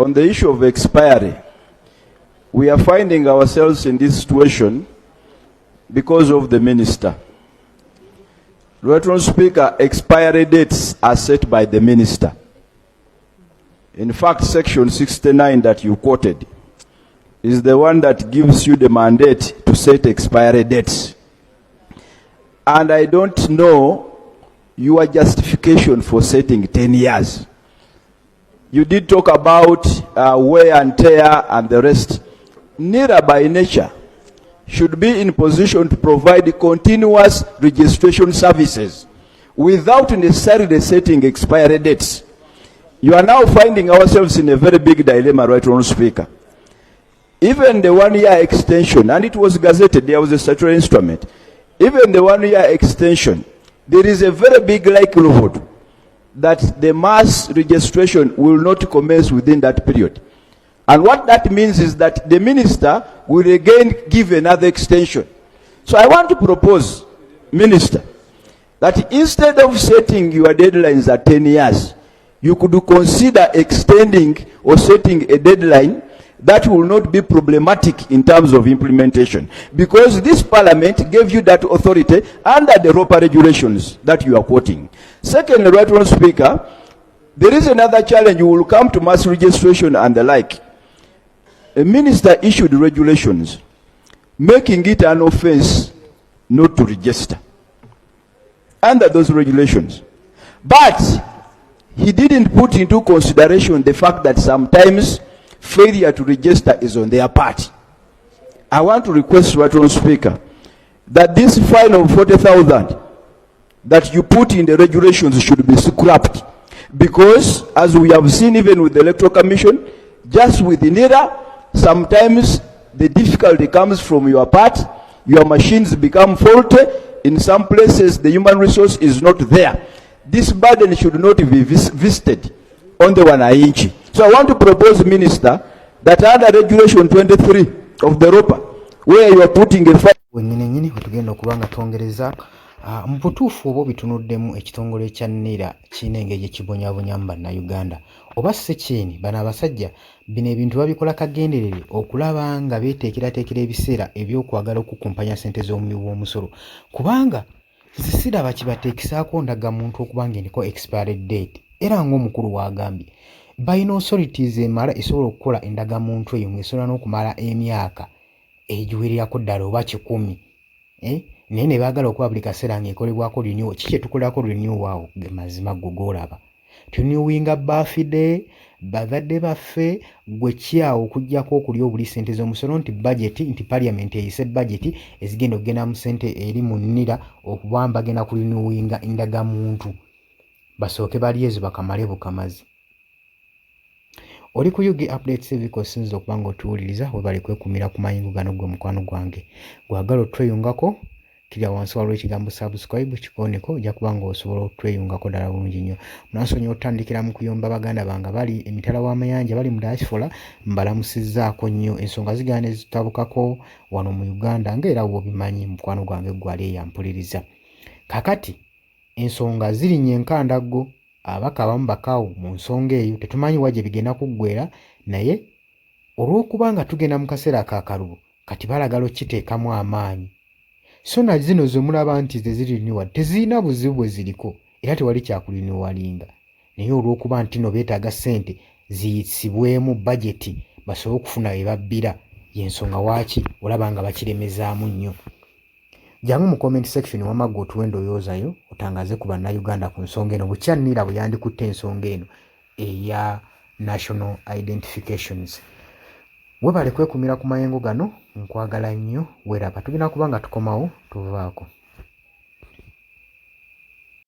on the issue of expiry, we are finding ourselves in this situation because of the minister. Right, Speaker, expiry dates are set by the minister. In fact, Section 69 that you quoted is the one that gives you the mandate to set expiry dates. And I don't know your justification for setting 10 years. You did talk about wear and tear and the rest. NIRA by nature should be in position to provide continuous registration services without necessarily setting expiry dates. You are now finding ourselves in a very big dilemma, right, Honourable Speaker. Even the 1-year extension, and it was gazetted, there was a statutory instrument. Even the 1-year extension, there is a very big likelihood that the mass registration will not commence within that period. And what that means is that the minister will again give another extension. So I want to propose, Minister, that instead of setting your deadlines at 10 years, you could consider extending or setting a deadline that will not be problematic in terms of implementation. Because this parliament gave you that authority under the ROPA regulations that you are quoting. Secondly, right, Honourable Speaker, there is another challenge. You will come to mass registration and the like. A minister issued regulations making it an offense not to register under those regulations. But he didn't put into consideration the fact that sometimes failure to register is on their part. I want to request, right, Honourable Speaker, that this fine of 40,000 that you put in the regulations should be scrapped. Because, as we have seen even with the Electoral Commission, just with the NIRA, sometimes the difficulty comes from your part, your machines become faulty, in some places the human resource is not there. This burden should not be visited on the wananchi. So I want to propose, Minister, that under Regulation 23 of the ROPA, where you are putting a fine. Nyini tugenda kubanga tongereza mu butuufu obo bitunuddemu ekitongole kya NIRA kirina engeri ekibonyabonya mu bannayuganda oba si kyeni bano abasajja bino ebintu babikola kagenderere okulaba nga beeteekerateekera ebiseera ebyokwagala okukumpanya ssente z'omuwi w'omusolo kubanga zisiraba kibateekisaako ndagamuntu okubanga eniko expiry date era ng'omukulu wagambye balina authorities emala esobola okukola endagamuntu eyo ng'esobola n'okumala emyaka egiwererako ddala oba 10 naye ne baagala okuba buli kaseera ng'ekolebwako renew kiki etukolako renew awo mazima gogolaba tunyuwinga birthday bazadde baffe gwe kyawo okujjako okulya obuli ssente z'omusolo nti budget nti parliament eyise budget ezigenda okugenda mu ssente eri mu NIRA okuba bagenda ku renewinga endagamuntu basooke bali ezo bakamale bukamazi. Oli ku Yugi Updates ebikosinza okubanga otuwuliriza webale kwekumira ku mayingo gano gwe mukwano gwange gwagala otweyungako kiri wansi waliwo ekigambo subscribe kikoneko ojja kubanga osobola otweyungako ddala bulungi nnyo. Munansonyi otandikira mu kuyomba baganda bange bali emitala w'amayanja bali mu diaspora mbalamusizzaako nnyo ensonga zigaana ezitabukako wano mu Uganda ng'era wobimanyi mukwano gwange gwali eyampuliriza. Kakati ensonga zirinnye enkandaggo abaka abamu bakaawo mu nsonga eyo tetumanyi wa gye bigenda kuggwera naye olw'okuba nga tugenda mu kaseera akakalubo kati balagala okiteekamu amaanyi. So na zino zomulaba nti zeziriniwa tezirina buzibu bwe ziriko era tewali kyakuliniwalinga naye olw'okuba nti no beetaaga ssente ziyisibwemu bajeti basobole okufuna ebabbira y'ensonga waaki olaba nga bakiremezaamu nnyo. Jangu mu comment section wamagga otuwe endowoozayo otangaze ku bannayuganda ku nsonga eno bukya NIRA bwe yandikutte ensonga eno eya national identifications. Webale kwekumira ku mayengo gano nkwagala nnyo weraba tugenda kubanga tukomawo tuvaako.